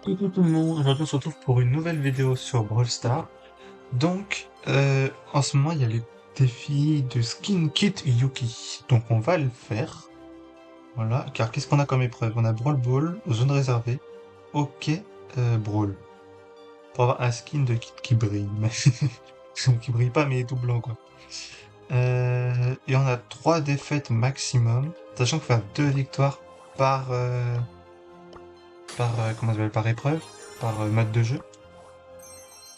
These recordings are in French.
Coucou tout le monde, aujourd'hui on se retrouve pour une nouvelle vidéo sur Brawl Stars. Donc, en ce moment il y a les défis de Skin Kit Yuki. Donc on va le faire. Voilà, car qu'est-ce qu'on a comme épreuve? On a Brawl Ball, zone réservée, ok, Brawl. Pour avoir un skin de kit qui brille, mais qui brille pas mais tout blanc quoi. Et on a 3 défaites maximum, sachant qu'il faut faire 2 victoires par comment ça s'appelle, par épreuve, par mode de jeu.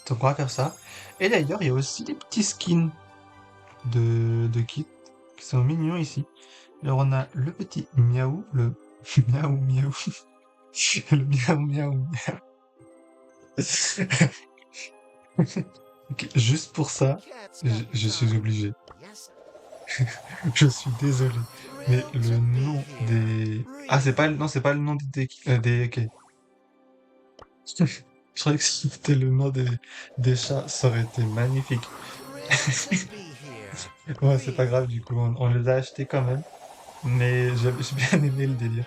Donc on va faire ça. Et d'ailleurs, il y a aussi des petits skins de kits qui sont mignons ici. Alors on a le petit miaou, le miaou miaou, le miaou miaou miaou. Ok, juste pour ça, je suis obligé. Je suis désolé. Mais le nom des... Ah, c'est pas, non, c'est pas le nom des... Ok. Je croyais que c'était le nom des chats, ça aurait été magnifique. Ouais, c'est pas grave, du coup, on les a achetés quand même. Mais j'ai bien aimé le délire.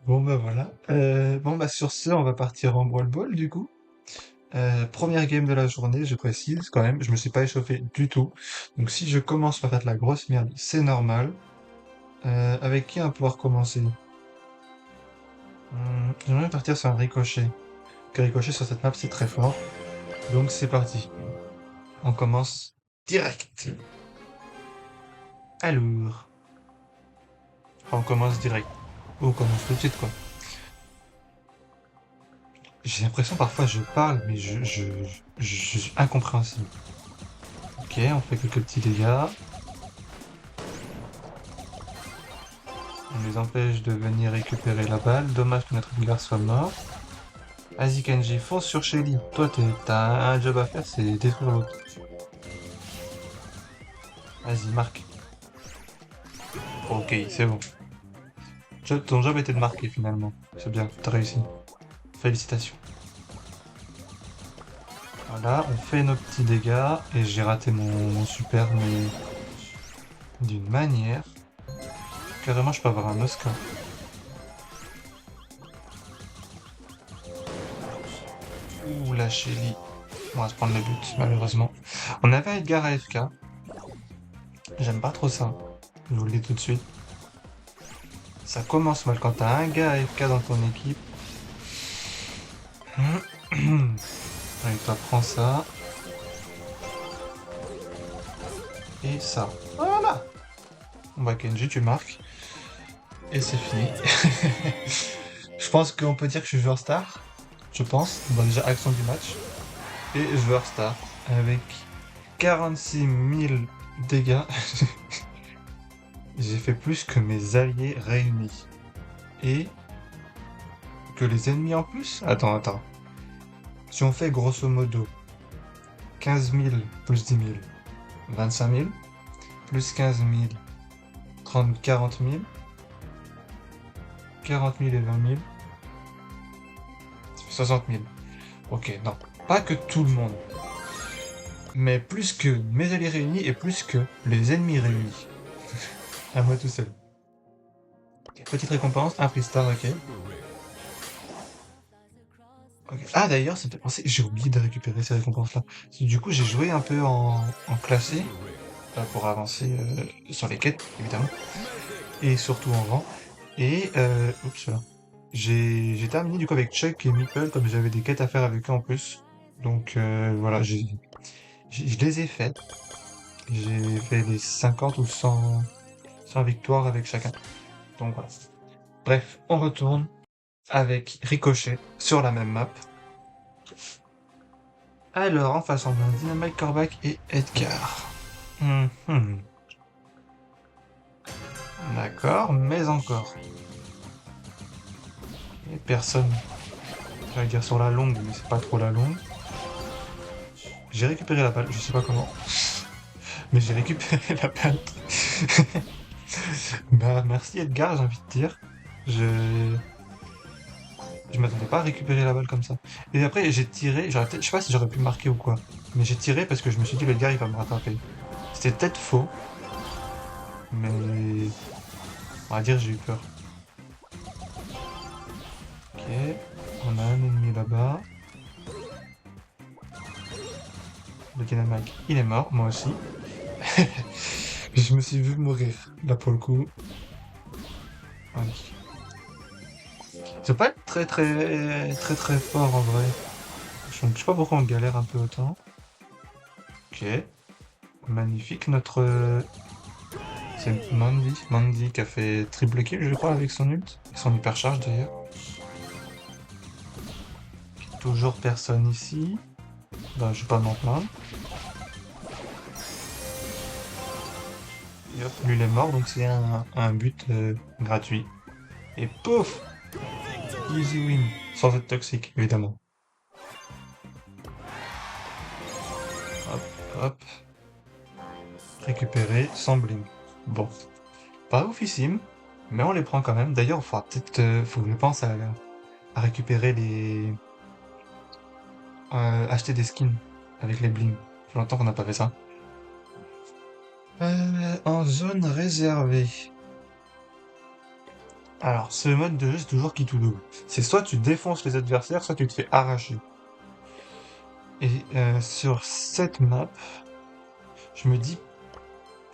Bon bah voilà. Bon bah sur ce, on va partir en Brawl Ball du coup. Première game de la journée, je précise quand même, je me suis pas échauffé du tout. Donc si je commence par faire de la grosse merde, c'est normal. Avec qui on va pouvoir commencer? J'aimerais partir sur un ricochet. Que ricochet sur cette map c'est très fort. Donc c'est parti. On commence direct. Alors. Enfin, on commence direct. Oh, on commence tout de suite quoi. J'ai l'impression parfois je parle, mais je suis incompréhensible. Ok, on fait quelques petits dégâts. On les empêche de venir récupérer la balle. Dommage que notre Edgar soit mort. Vas-y Kenji, fonce sur Shelly. Toi, t'as un job à faire, c'est détruire l'autre. Vas-y, marque. Ok, c'est bon. Ton job était de marquer finalement. C'est bien, t'as réussi. Félicitations. Voilà, on fait nos petits dégâts. Et j'ai raté mon super, mais d'une manière. Carrément, je peux avoir un Oscar. Ouh, la Shelly. On va se prendre le but, malheureusement. On avait un Edgar AFK. J'aime pas trop ça. Je vous le dis tout de suite. Ça commence mal quand t'as un gars AFK dans ton équipe. Allez, toi, prends ça. Et ça. Voilà. Bah, Kenji, tu marques. Et c'est fini. Je pense qu'on peut dire que je suis joueur star. Je pense. Bon, déjà, action du match. Et joueur star. Avec 46 000 dégâts. J'ai fait plus que mes alliés réunis. Et que les ennemis en plus? Attends. Si on fait grosso modo 15 000 plus 10 000, 25 000, plus 15 000, 30, 40 000, 40 000 et 20 000, ça fait 60 000. Ok, non, pas que tout le monde, mais plus que mes alliés réunis et plus que les ennemis réunis. À moi tout seul. Petite récompense, un free star, ok. Ok. Ah d'ailleurs, ça me fait penser, j'ai oublié de récupérer ces récompenses-là. Du coup, j'ai joué un peu en classé, pour avancer sur les quêtes, évidemment, et surtout en rang. Et, oups, là. J'ai terminé du coup avec Chuck et Meeple, comme j'avais des quêtes à faire avec eux en plus. Donc voilà, je les ai faites. J'ai fait les 50 ou 100 victoires avec chacun. Donc voilà. Bref, on retourne avec Ricochet sur la même map. Alors, en face, on a Dynamite, Korvac et Edgar. Mhm. D'accord, mais encore. Et personne. J'allais dire sur la longue, mais c'est pas trop la longue. J'ai récupéré la balle, je sais pas comment. Mais j'ai récupéré la balle. Bah merci Edgar, j'ai envie de dire. Je... Je m'attendais pas à récupérer la balle comme ça. Et après j'ai tiré, je sais pas si j'aurais pu marquer ou quoi. Mais j'ai tiré parce que je me suis dit l'Edgar il va me rattraper. C'était peut-être faux. Mais... On va dire j'ai eu peur. Ok, on a un ennemi là-bas. Le Dynamite, il est mort, moi aussi. Je me suis vu mourir, là pour le coup. Oui. Ça peut pas être très fort en vrai. Je sais pas pourquoi on galère un peu autant. Ok, magnifique notre... C'est Mandy qui a fait triple kill je crois avec son ult. Et son hypercharge d'ailleurs. Toujours personne ici. Bah je vais pas m'en plaindre. Et hop, lui il est mort donc c'est un but gratuit. Et pouf! Easy win. Sans être toxique évidemment. Hop, hop. Récupérer sans bling. Bon. Pas oufissime, mais on les prend quand même. D'ailleurs, il faudra peut-être, faut que je pense à récupérer acheter des skins avec les bling. Ça fait longtemps qu'on n'a pas fait ça. En zone réservée. Alors, ce mode de jeu, c'est toujours qui tout double. C'est soit tu défonces les adversaires, soit tu te fais arracher. Et sur cette map, je me dis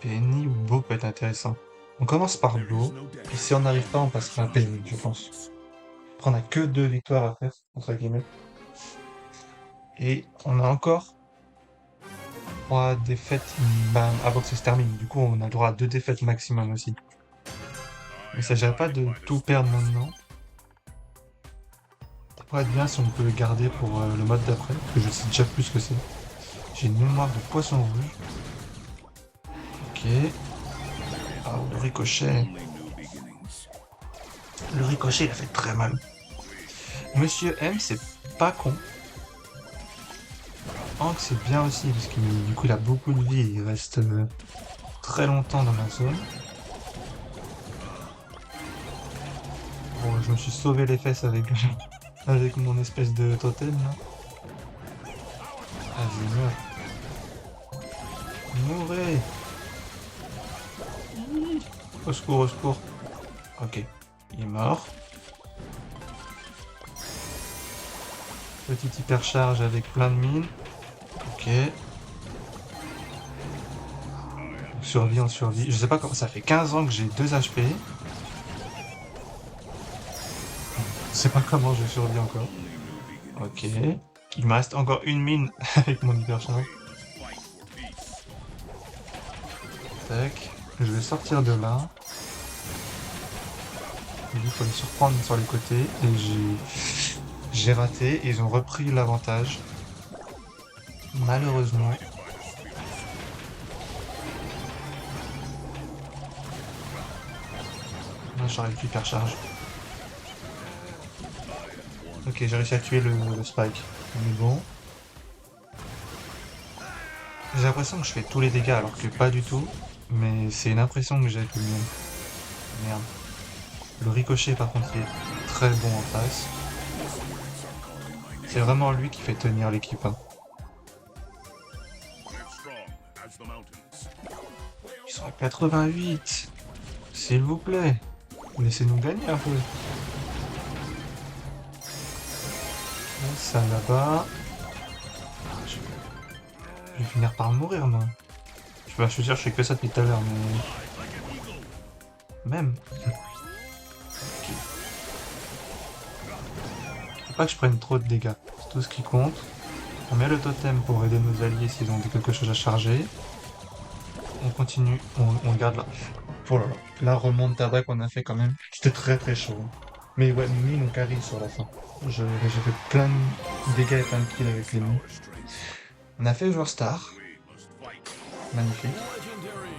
Penny ou Beau peut être intéressant. On commence par Beau, puis si on n'arrive pas, on passera à Penny, je pense. Après, on a que 2 victoires à faire, entre guillemets. Et on a encore 3 défaites avant que ça se termine. Du coup, on a le droit à 2 défaites maximum aussi. Mais il s'agirait pas de tout perdre maintenant. Ça pourrait être bien si on peut le garder pour le mode d'après, parce que je sais déjà plus ce que c'est. J'ai une mémoire de poisson rouge. Ok. Ah, le ricochet. Le ricochet, il a fait très mal. Monsieur M, c'est pas con. Hank, c'est bien aussi, parce que du coup, il a beaucoup de vie et il reste très longtemps dans la zone. Bon, je me suis sauvé les fesses avec, avec mon espèce de totem là. Vas-y, meurs. Mourez! Au secours, au secours. Ok, il est mort. Petite hypercharge avec plein de mines. Ok. On survit, on survit. Je sais pas comment. Ça fait 15 ans que j'ai 2 HP. Je sais pas comment je survis encore. Ok. Il me reste encore une mine avec mon hypercharge. Tac. Je vais sortir de là. Il faut les surprendre sur les côtés. Et j'ai raté. Et ils ont repris l'avantage. Malheureusement. Là, j'arrive plus hypercharge. Ok, j'ai réussi à tuer le spike. Mais bon. J'ai l'impression que je fais tous les dégâts alors que pas du tout. Mais c'est une impression que j'ai tout de même. Merde. Le ricochet par contre il est très bon en face. C'est vraiment lui qui fait tenir l'équipe. Hein. Ils sont à 88. S'il vous plaît. Laissez-nous gagner un peu. Ça là-bas. Je vais finir par mourir moi. Je veux dire, je fais que ça depuis tout à l'heure, mais... Même. Faut pas que je prenne trop de dégâts. C'est tout ce qui compte. On met le totem pour aider nos alliés s'ils ont quelque chose à charger. On continue, on garde là. Oh là là. La remontada qu'on a fait quand même. C'était très très chaud. Mais ouais, mine on carry sur la fin. J'ai fait plein de dégâts et plein de kills avec les mines. On a fait joueur star. Magnifique.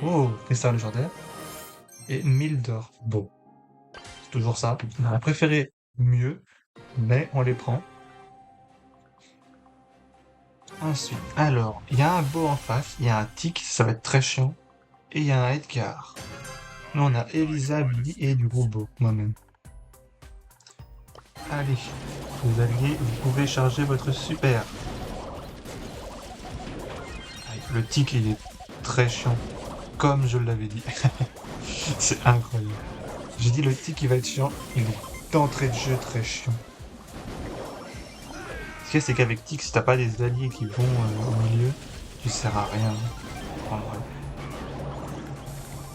Oh, cristal légendaire. Et 1000 d'or. Bon. C'est toujours ça. On aurait préféré mieux, mais on les prend. Ensuite, alors, il y a un beau en face, il y a un tic, ça va être très chiant. Et il y a un Edgar. Nous on a Elisa, Billy et du gros beau, moi-même. Allez, vous alliez, vous pouvez charger votre super. Le tic il est très chiant, comme je l'avais dit. C'est incroyable. J'ai dit le tic il va être chiant, il est d'entrée de jeu très chiant. qu'il y a, c'est qu'avec Tic, si t'as pas des alliés qui vont au milieu, tu sers à rien. En vrai.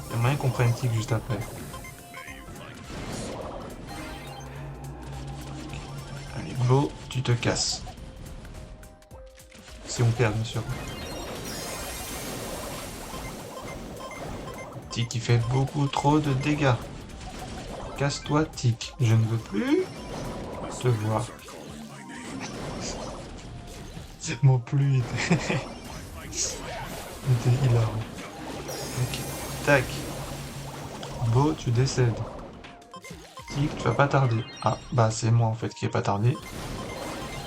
Il y a moyen qu'on prenne Tic juste après. Allez, Beau, tu te casses. Si on perd, bien sûr. Tic, il fait beaucoup trop de dégâts. Casse-toi, Tic. Je ne veux plus te voir. Mon plus était hilarant. Ok. Tac. Beau, tu décèdes. Tic, tu vas pas tarder. Ah, bah c'est moi en fait qui ai pas tardé.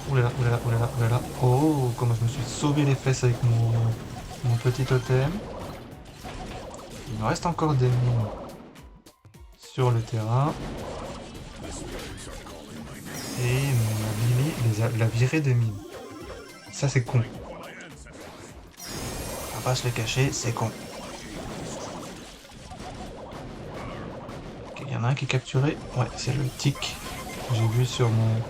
Oulala, oulala, oulala, oulala. Oh, comment je me suis sauvé les fesses avec mon petit totem. Il me reste encore des mines sur le terrain. Et la virée des mines. Ça c'est con. On va pas se le cacher, c'est con. Ok, il y en a un qui est capturé. Ouais, c'est le tic. J'ai vu sur mon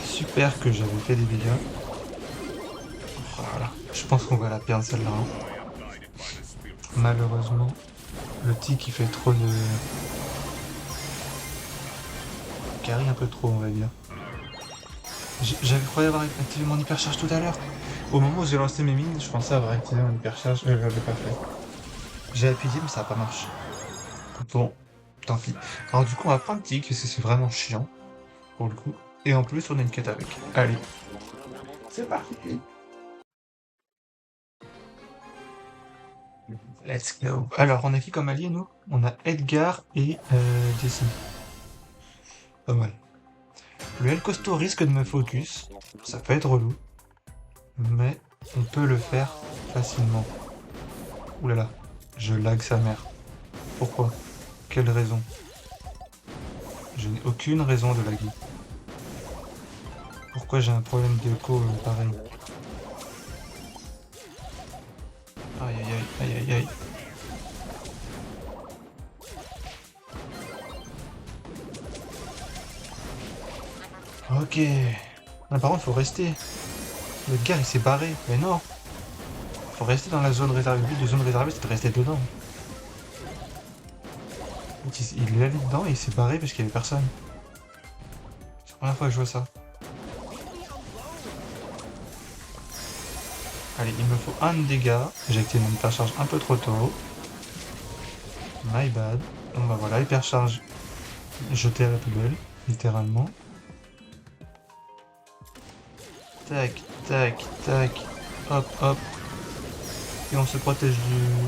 super que j'avais fait des dégâts. Voilà. Je pense qu'on va la perdre celle-là. Hein. Malheureusement, le tic il fait trop de... carry un peu trop, on va dire. J'avais croyé avoir activé mon hypercharge tout à l'heure. Au moment où j'ai lancé mes mines, je pensais avoir activé mon hypercharge, je l'avais pas fait. J'ai appuyé, mais ça n'a pas marché. Bon, tant pis. Alors du coup, on va prendre tic, parce que c'est vraiment chiant, pour le coup. Et en plus, on a une quête avec. Allez. C'est parti. Let's go. Alors, on a qui comme allié, nous? On a Edgar et Jessie. Pas mal. Le El Costo risque de me focus. Ça peut être relou. Mais on peut le faire facilement. Ouh là là. Je lag sa mère. Pourquoi? Quelle raison? Je n'ai aucune raison de laguer. Pourquoi j'ai un problème d'écho pareil? Aïe aïe aïe aïe aïe aïe. Ok. Ah, par contre, faut rester. Le gars, il s'est barré. Mais non. Faut rester dans la zone réservée. Le but de zone réservée, c'est de rester dedans. Il est allé dedans et il s'est barré parce qu'il y avait personne. C'est la première fois que je vois ça. Allez, il me faut un de dégâts. J'ai activé mon hypercharge un peu trop tôt. My bad. Bon bah voilà, hypercharge jeté à la poubelle, littéralement. Tac, tac, tac. Hop, hop. Et on se protège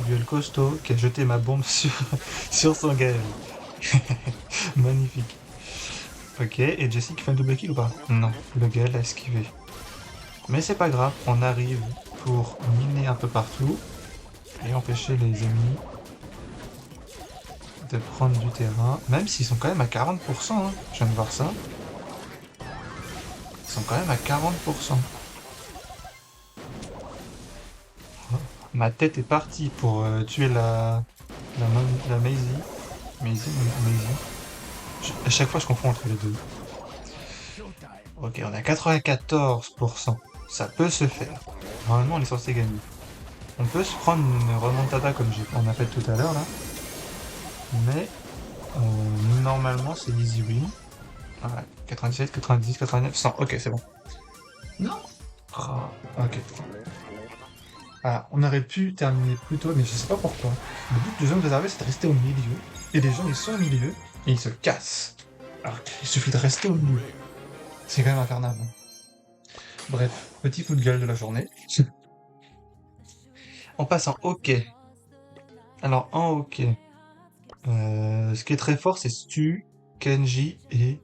du El Costo qui a jeté ma bombe sur son Gaël. Magnifique. Ok, et Jessie qui fait un double kill ou pas? Non, le Gaël a esquivé. Mais c'est pas grave, on arrive pour miner un peu partout et empêcher les ennemis de prendre du terrain, même s'ils sont quand même à 40%, hein. Je viens de voir ça. Ils sont quand même à 40%. Ma tête est partie pour tuer la Maisie. Maisie. À chaque fois, je confonds entre les deux. Ok, on a 94%. Ça peut se faire. Normalement, on est censé gagner. On peut se prendre une remontada comme on a fait tout à l'heure là. Mais normalement, c'est easy win. Voilà, 97, 90, 89, 100. Ok, c'est bon. Non. Oh, ok. Ah, on aurait pu terminer plus tôt, mais je sais pas pourquoi. Le but de zone réservée, c'est de rester au milieu. Et les gens, ils sont au milieu, et ils se cassent. Alors il suffit de rester au milieu. C'est quand même infernal. Hein. Bref, petit coup de gueule de la journée. On passe en hockey. Alors, en hockey, ce qui est très fort, c'est Stu, Kenji et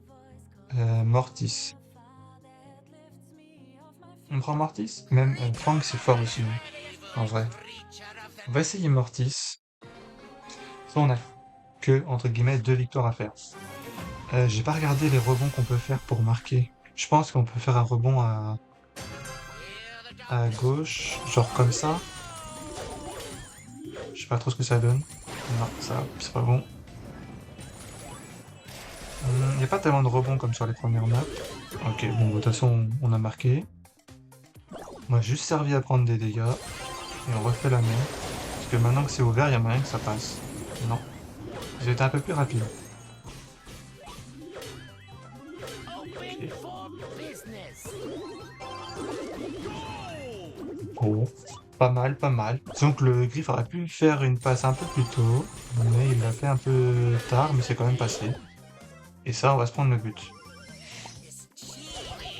Mortis. On prend Mortis? Même Frank, c'est fort aussi, en vrai. On va essayer Mortis. Soit on a que, entre guillemets, 2 victoires à faire. J'ai pas regardé les rebonds qu'on peut faire pour marquer. Je pense qu'on peut faire un rebond à gauche, genre comme ça. Je sais pas trop ce que ça donne. Non, ça, c'est pas bon. Y a pas tellement de rebonds comme sur les premières maps. Ok, bon, de toute façon, on a marqué. On m'a juste servi à prendre des dégâts. Et on refait la même. Parce que maintenant que c'est ouvert, il y a moyen que ça passe. Non. J'ai été un peu plus rapide. Ok. Oh. Pas mal, pas mal. Disons que le Griff aurait pu faire une passe un peu plus tôt. Mais il l'a fait un peu tard, mais c'est quand même passé. Et ça, on va se prendre le but.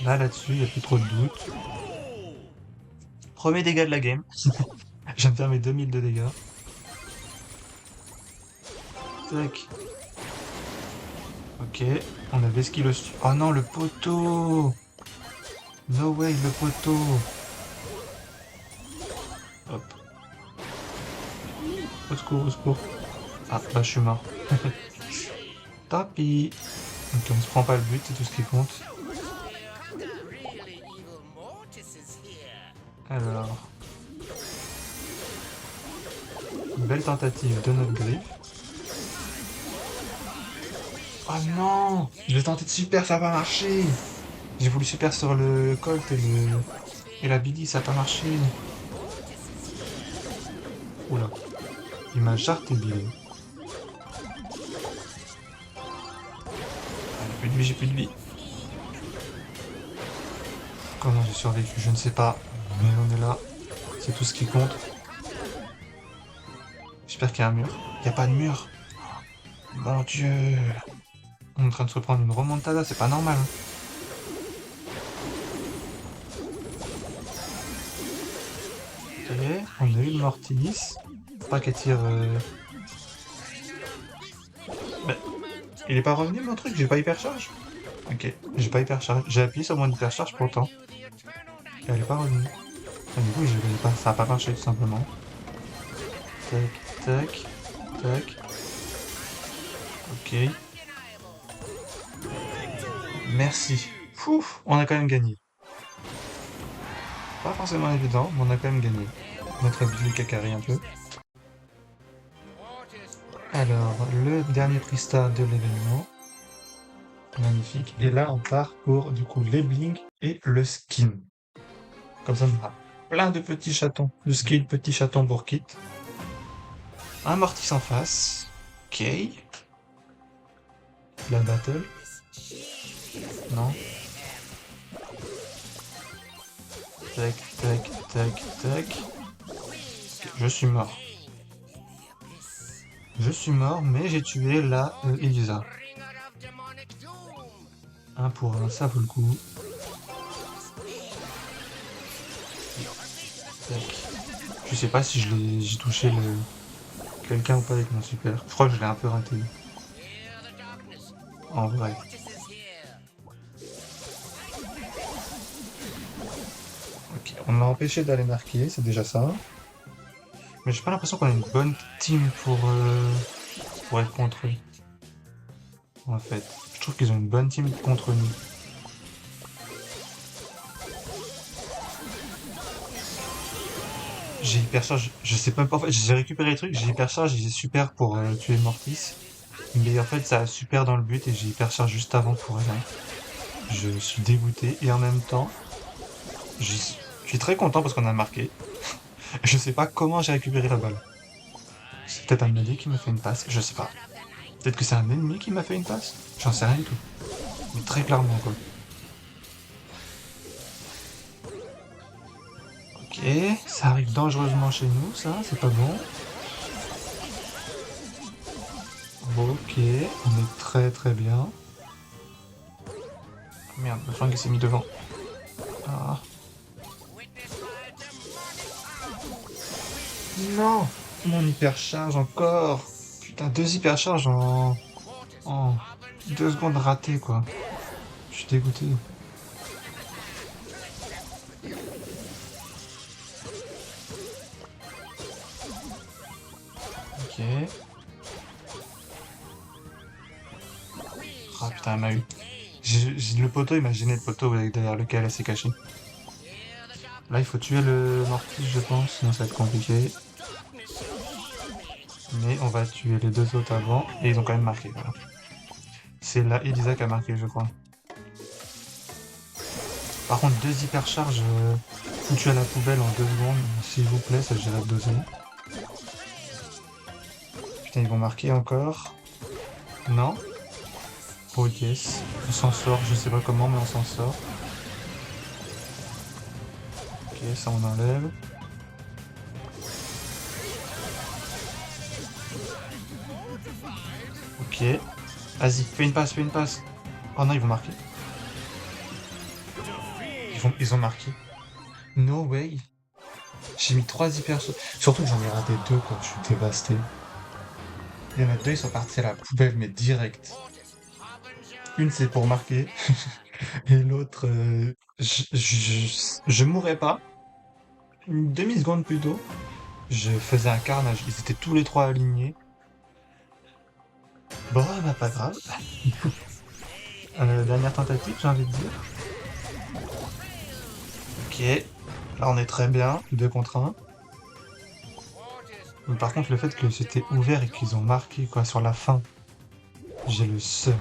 Là-dessus, il n'y a plus trop de doute. Premier dégât de la game. Je viens de faire mes 2000 de dégâts. Tac. Ok. On avait ce qu'il le... Oh non, le poteau! No way, le poteau! Hop. Au secours, au secours. Ah, bah je suis mort. Tant pis. Ok, on se prend pas le but, c'est tout ce qui compte. Alors... Une belle tentative de notre griffe. Oh non! Je vais tenter de super, ça va pas marché! J'ai voulu super sur le Colt et la Billy, ça a pas marché. Oula. Il m'a charté Billy. Ah, j'ai plus de vie, j'ai plus de vie. Comment j'ai survécu, je ne sais pas. Mais on est là. C'est tout ce qui compte. J'espère qu'il y a un mur. Il n'y a pas de mur. Mon Dieu. On est en train de se prendre une remontada, c'est pas normal. Ok, on a eu le Mortis. Faut pas qu'elle tire... Bah, il est pas revenu mon truc, j'ai pas hypercharge. Ok, j'ai pas hypercharge. J'ai appuyé sur mon hypercharge pourtant. Et elle est pas revenue. Ah, du coup, ça a pas marché tout simplement. Tac, tac, tac. Ok. Merci. Pouf, on a quand même gagné. Pas forcément évident, mais on a quand même gagné. Notre Billy Kakari un peu. Alors, le dernier Prista de l'événement. Magnifique. Et là, on part pour, du coup, les bling et le skin. Comme ça, on aura plein de petits chatons. Le skin, petit chaton pour kit. Un Mortis en face. Ok. La battle. Non. Tac, tac, tac, tac. Ok, je suis mort. Je suis mort, mais j'ai tué la Elisa. Un pour un, ça vaut le coup. Tac. Je sais pas si j'ai touché quelqu'un ou pas avec mon super. Je crois que je l'ai un peu raté. En vrai. Ok, on m'a empêché d'aller marquer, c'est déjà ça. Mais j'ai pas l'impression qu'on a une bonne team pour être contre eux. En fait, je trouve qu'ils ont une bonne team contre nous. J'ai hypercharge, je sais pas, en fait, j'ai récupéré les trucs, j'ai hypercharge et j'ai super pour tuer Mortis. Mais en fait, ça a super dans le but et j'ai hypercharge juste avant pour rien. Je suis dégoûté et en même temps, je suis très content parce qu'on a marqué. Je sais pas comment j'ai récupéré la balle. C'est peut-être un allié qui m'a fait une passe, je sais pas. Peut-être que c'est un ennemi qui m'a fait une passe. J'en sais rien du tout. Mais très clairement, quoi. Ok, ça arrive dangereusement chez nous, ça, c'est pas bon. Ok, on est très très bien. Merde, le flingue s'est mis devant. Ah. Non! Mon hypercharge encore! Putain, deux hypercharges en 2 secondes ratées, quoi. Je suis dégoûté. Ok. Ah putain, elle m'a eu. Le poteau, il m'a gêné le poteau derrière lequel elle s'est cachée. Là, il faut tuer le Mortis, je pense, sinon ça va être compliqué. Mais on va tuer les deux autres avant, et ils ont quand même marqué, voilà. C'est là Elisa qui a marqué, je crois. Par contre, 2 hypercharges foutues à la poubelle en 2 secondes, s'il vous plaît, ça gérait 2 secondes. Putain, ils vont marquer encore. Non? Oh yes, on s'en sort, je sais pas comment, mais on s'en sort. Ok, ça on enlève. Ok. Vas-y, fais une passe, fais une passe. Oh non, ils vont marquer. Ils ont marqué. No way. J'ai mis 3 hyper... Surtout que j'en ai raté 2, quoi. Je suis dévasté. Il y en a 2, ils sont partis à la poubelle, mais direct. Une, c'est pour marquer. Et l'autre, je mourrais pas. Une demi-seconde plus tôt, je faisais un carnage. Ils étaient tous les 3 alignés. Bon, bah pas grave. Dernière tentative, j'ai envie de dire. Ok. Là, on est très bien. 2 contre 1. Mais par contre, le fait que c'était ouvert et qu'ils ont marqué quoi sur la fin, j'ai le seum.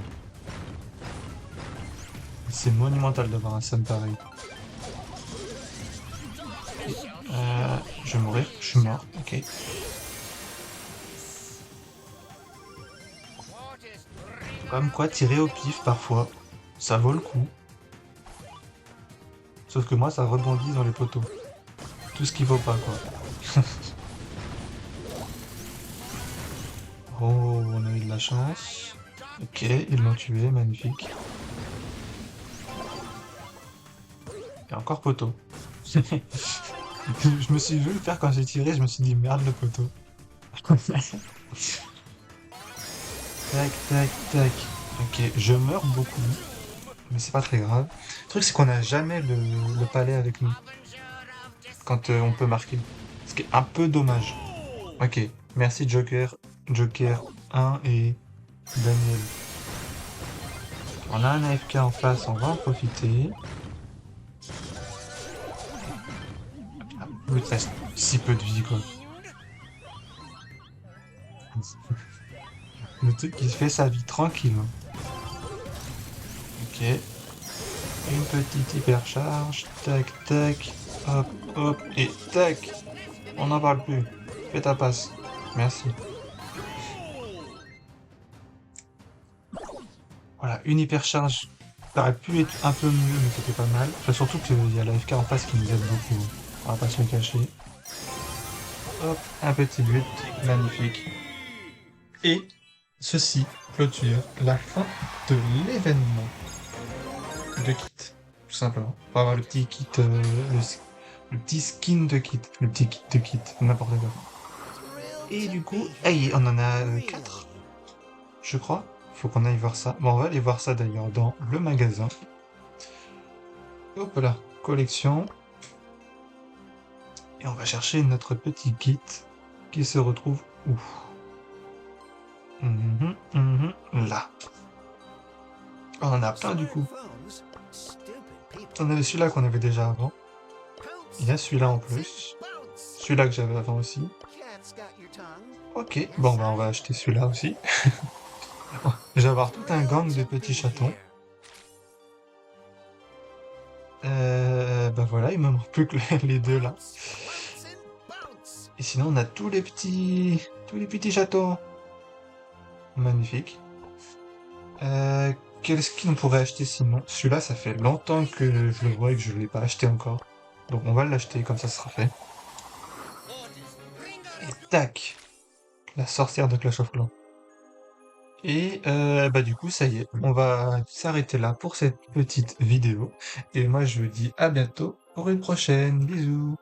C'est monumental d'avoir un seum pareil. Je vais mourir, je suis mort, ok. Comme quoi, tirer au pif parfois, ça vaut le coup. Sauf que moi, ça rebondit dans les poteaux. Tout ce qu'il faut pas, quoi. Oh, on a eu de la chance. Ok, ils l'ont tué, magnifique. Et encore poteau. Je me suis vu le faire quand j'ai tiré, je me suis dit merde le poteau. Tac, tac, tac. Ok, je meurs beaucoup, mais c'est pas très grave. Le truc, c'est qu'on n'a jamais le palais avec nous quand on peut marquer. Ce qui est un peu dommage. Ok, merci Joker, Joker 1 et Daniel. On a un AFK en face, on va en profiter. Il reste si peu de vie, quoi. Le truc qui fait sa vie tranquille. Ok. Une petite hypercharge. Tac, tac. Hop, hop. Et tac. On n'en parle plus. Fais ta passe. Merci. Voilà, une hypercharge. Ça aurait pu être un peu mieux, mais c'était pas mal. Enfin, surtout qu'il y a l'AFK en face qui nous aide beaucoup. On va pas se le cacher. Hop, un petit but. Magnifique. Et ceci clôture la fin de l'événement de kit. Tout simplement. Pour avoir le petit kit, le petit skin de kit. Le petit kit de kit, n'importe quoi. Et du coup, hey, on en a 4, je crois. Faut qu'on aille voir ça. Bon, on va aller voir ça d'ailleurs dans le magasin. Hop là, collection. Et on va chercher notre petit kit qui se retrouve où? Là. Oh, on en a plein du coup. On avait celui-là qu'on avait déjà avant. Il y a celui-là en plus. Celui-là que j'avais avant aussi. Ok, bon bah on va acheter celui-là aussi. Je vais avoir tout un gang de petits chatons. Bah voilà, il me manque plus que les deux là. Et sinon on a tous les petits chatons. Magnifique. Quel skin on pourrait acheter sinon? Celui-là, ça fait longtemps que je le vois et que je ne l'ai pas acheté encore. Donc on va l'acheter, comme ça sera fait. Et tac! La sorcière de Clash of Clans. Et bah du coup, ça y est, on va s'arrêter là pour cette petite vidéo. Et moi, je vous dis à bientôt pour une prochaine. Bisous!